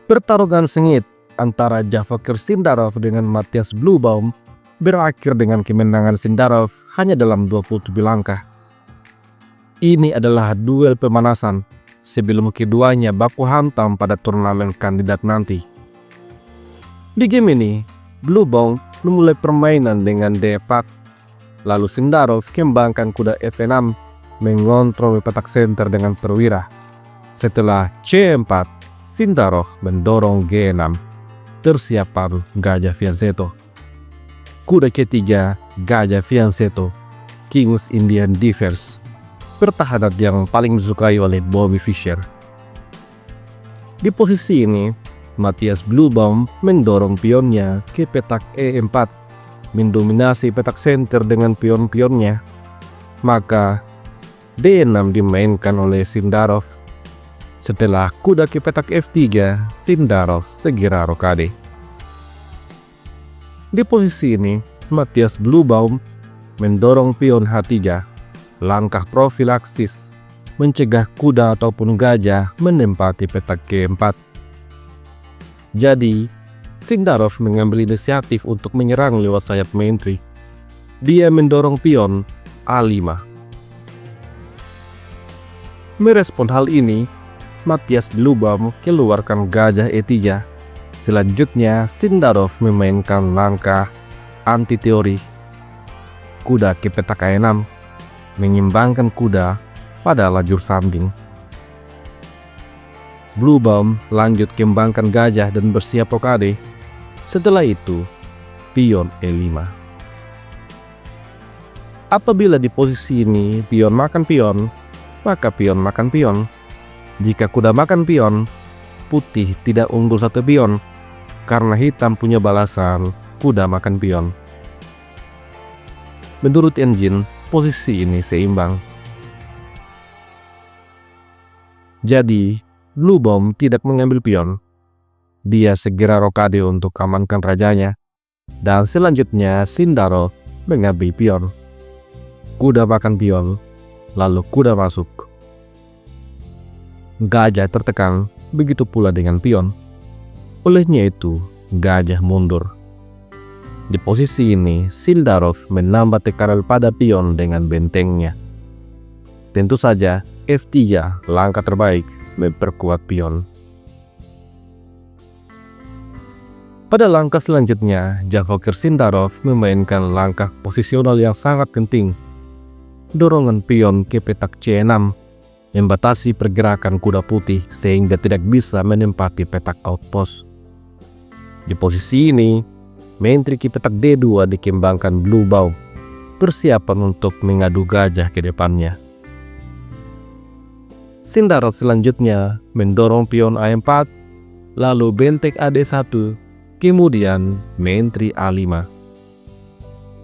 Pertarungan sengit antara Javokir Sindarov dengan Matthias Bluebaum berakhir dengan kemenangan Sindarov hanya dalam 27 langkah. Ini adalah duel pemanasan sebelum keduanya baku hantam pada turnamen kandidat nanti. Di game ini, Bluebaum memulai permainan dengan D4, lalu Sindarov kembangkan kuda F6 mengontrol petak center dengan perwira. Setelah C4, Sindarov mendorong G6, tersiapkan Gajah Fianchetto. Kuda ketiga, Gajah Fianchetto, King's Indian Divers, pertahanan yang paling disukai oleh Bobby Fischer. Di posisi ini, Matthias Bluebaum mendorong pionnya ke petak E4, mendominasi petak center dengan pion-pionnya. Maka D6 dimainkan oleh Sindarov. Setelah kuda ke petak F3, Sindarov segera rokade. Di posisi ini, Matthias Bluebaum mendorong pion H3, langkah profilaksis, mencegah kuda ataupun gajah menempati petak G4. Jadi, Sindarov mengambil inisiatif untuk menyerang lewat sayap menteri. Dia mendorong pion A5. Merespon hal ini, Matthias Bluebaum keluarkan Gajah E3. Selanjutnya, Sindarov memainkan langkah anti teori, kuda ke petak A6, menyimbangkan kuda pada lajur samping. Bluebaum lanjut kembangkan gajah dan bersiap rokade. Setelah itu, pion E5. Apabila di posisi ini pion makan pion, maka pion makan pion. Jika kuda makan pion, putih tidak unggul satu pion karena hitam punya balasan kuda makan pion. Menurut engine, posisi ini seimbang. Jadi, Bluebaum tidak mengambil pion. Dia segera rokade untuk amankan rajanya. Dan selanjutnya Sindarov mengambil pion. Kuda makan pion, lalu kuda masuk. Gajah tertekan, begitu pula dengan pion. Olehnya itu, gajah mundur. Di posisi ini, Sindarov menambah tekanan pada pion dengan bentengnya. Tentu saja, F3 langkah terbaik memperkuat pion. Pada langkah selanjutnya, Javokir Sindarov memainkan langkah posisional yang sangat penting. Dorongan pion ke petak C6 membatasi pergerakan kuda putih sehingga tidak bisa menempati petak outpost. Di posisi ini, menteri ke petak D2 dikembangkan Bluebaum, persiapan untuk mengadu gajah ke depannya. Sindarov selanjutnya mendorong pion A4, lalu benteng AD1, kemudian menteri A5.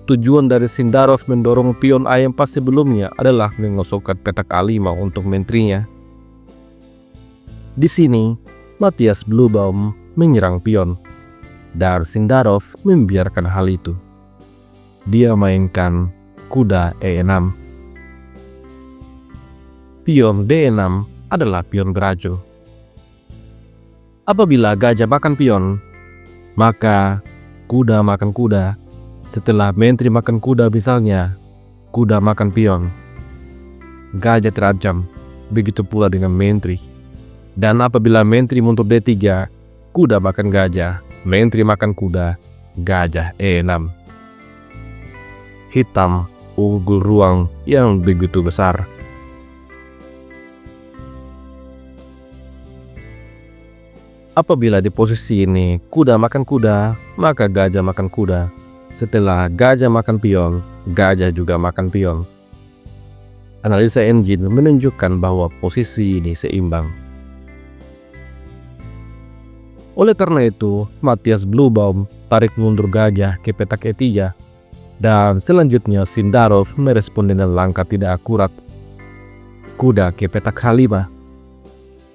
Tujuan dari Sindarov mendorong pion A4 sebelumnya adalah mengosongkan petak A5 untuk menterinya. Di sini, Matthias Bluebaum menyerang pion, dan Sindarov membiarkan hal itu. Dia mainkan kuda E6. Pion D6 adalah pion berajo. Apabila gajah makan pion, maka kuda makan kuda. Setelah menteri makan kuda misalnya, kuda makan pion. Gajah terancam, begitu pula dengan menteri. Dan apabila menteri mundur D3, kuda makan gajah, menteri makan kuda, gajah E6. Hitam unggul ruang yang begitu besar. Apabila di posisi ini kuda makan kuda, maka gajah makan kuda. Setelah gajah makan pion, gajah juga makan pion. Analisa engine menunjukkan bahwa posisi ini seimbang. Oleh karena itu, Matthias Bluebaum tarik mundur gajah ke petak E3, dan selanjutnya Sindarov merespon dengan langkah tidak akurat. Kuda ke petak H5,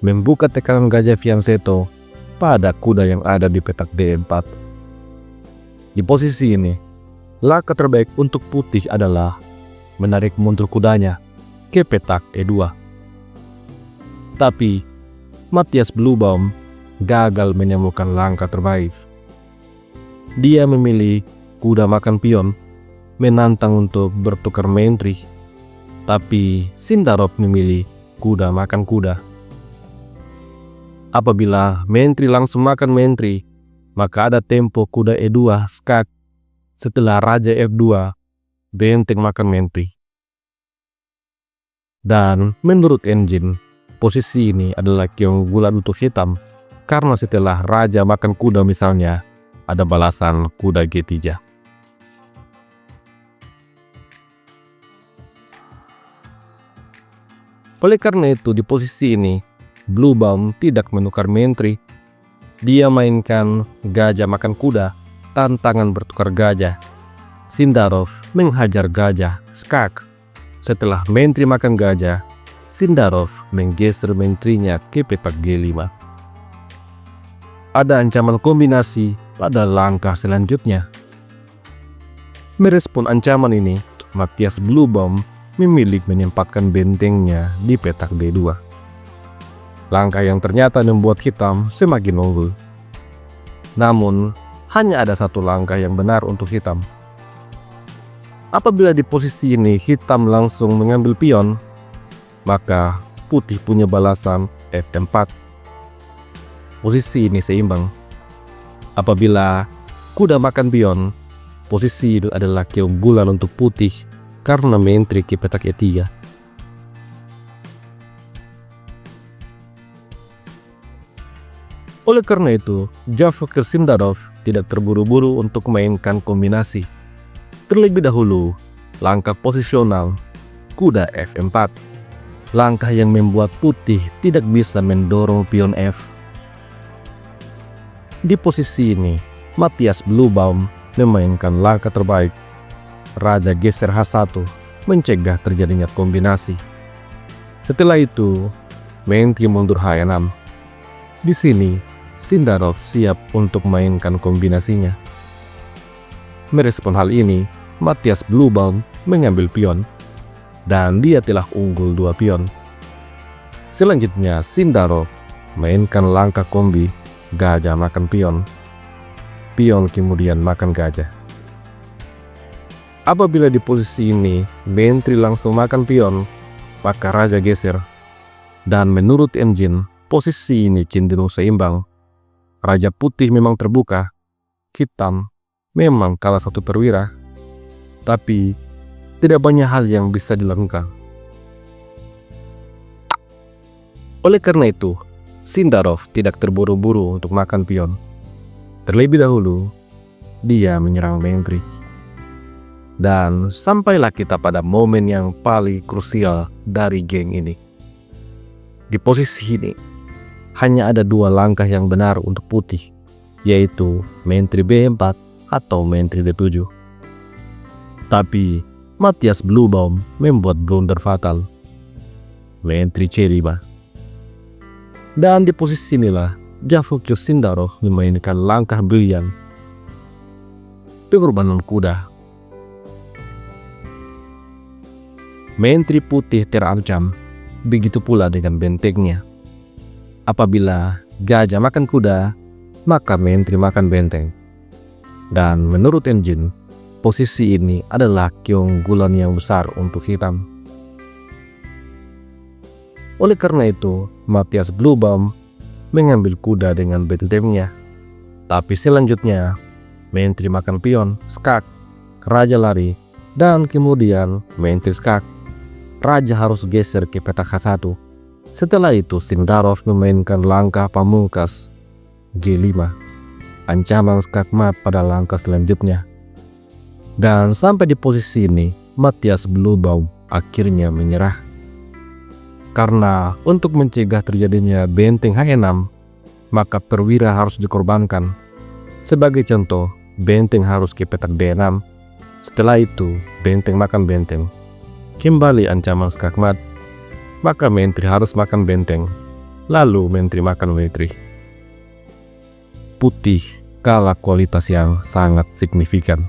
membuka tekanan Gajah Fianchetto pada kuda yang ada di petak D4. Di posisi ini, langkah terbaik untuk putih adalah menarik mundur kudanya ke petak E2. Tapi, Matthias Bluebaum gagal menemukan langkah terbaik. Dia memilih kuda makan pion, menantang untuk bertukar menteri. Tapi Sindarov memilih kuda makan kuda. Apabila menteri langsung makan menteri, maka ada tempo kuda E2 skak. Setelah raja F2, benteng makan menteri. Dan menurut engine, posisi ini adalah keunggulan untuk hitam, karena setelah raja makan kuda misalnya, ada balasan kuda G3. Oleh karena itu, di posisi ini, Bluebaum tidak menukar menteri. Dia mainkan gajah makan kuda, tantangan bertukar gajah. Sindarov menghajar gajah, skak. Setelah menteri makan gajah, Sindarov menggeser menterinya ke petak G5. Ada ancaman kombinasi pada langkah selanjutnya. Merespon ancaman ini, Matthias Bluebaum memilih menempatkan bentengnya di petak D2. Langkah yang ternyata membuat hitam semakin unggul. Namun, hanya ada satu langkah yang benar untuk hitam. Apabila di posisi ini hitam langsung mengambil pion, maka putih punya balasan F4. Posisi ini seimbang. Apabila kuda makan pion, posisi itu adalah keunggulan untuk putih karena menteri ke petak E3. Oleh karena itu, Javokir Sindarov tidak terburu-buru untuk mainkan kombinasi. Terlebih dahulu, langkah posisional kuda F4. Langkah yang membuat putih tidak bisa mendorong pion F. Di posisi ini, Matthias Bluebaum memainkan langkah terbaik. Raja geser H1 mencegah terjadinya kombinasi. Setelah itu, menteri mundur H6. Di sini, Sindarov siap untuk mainkan kombinasinya. Merespon hal ini, Matthias Bluebaum mengambil pion, dan dia telah unggul 2 pion. Selanjutnya, Sindarov mainkan langkah kombi, gajah makan pion. Pion kemudian makan gajah. Apabila di posisi ini, menteri langsung makan pion, maka raja geser. Dan menurut engine, posisi ini cenderung seimbang. Raja putih memang terbuka, hitam memang kalah 1 perwira, tapi tidak banyak hal yang bisa dilakukan. Oleh karena itu, Sindarov tidak terburu-buru untuk makan pion. Terlebih dahulu, dia menyerang menteri. Dan sampailah kita pada momen yang paling krusial dari geng ini. Di posisi ini, hanya ada 2 langkah yang benar untuk putih, yaitu menteri B4 atau menteri D7. Tapi Matthias Bluebaum membuat blunder fatal, menteri C5. Dan di posisi inilah Javokir Sindarov memainkan langkah brilian, pengorbanan kuda. Menteri putih terancam, begitu pula dengan bentengnya. Apabila gajah makan kuda, maka menteri makan benteng. Dan menurut engine, posisi ini adalah keunggulan yang besar untuk hitam. Oleh karena itu, Matthias Bluebaum mengambil kuda dengan bentengnya. Tapi selanjutnya, menteri makan pion, skak, raja lari, dan kemudian menteri skak. Raja harus geser ke petak H1. Setelah itu, Sindarov memainkan langkah pamungkas G5. Ancaman skak mat pada langkah selanjutnya. Dan sampai di posisi ini, Matthias Bluebaum akhirnya menyerah. Karena untuk mencegah terjadinya benteng H6, maka perwira harus dikorbankan. Sebagai contoh, benteng harus ke petak B6. Setelah itu, benteng makan benteng. Kembali ancaman skakmat, maka menteri harus makan benteng. Lalu menteri makan menteri. Putih kalah kualitas yang sangat signifikan.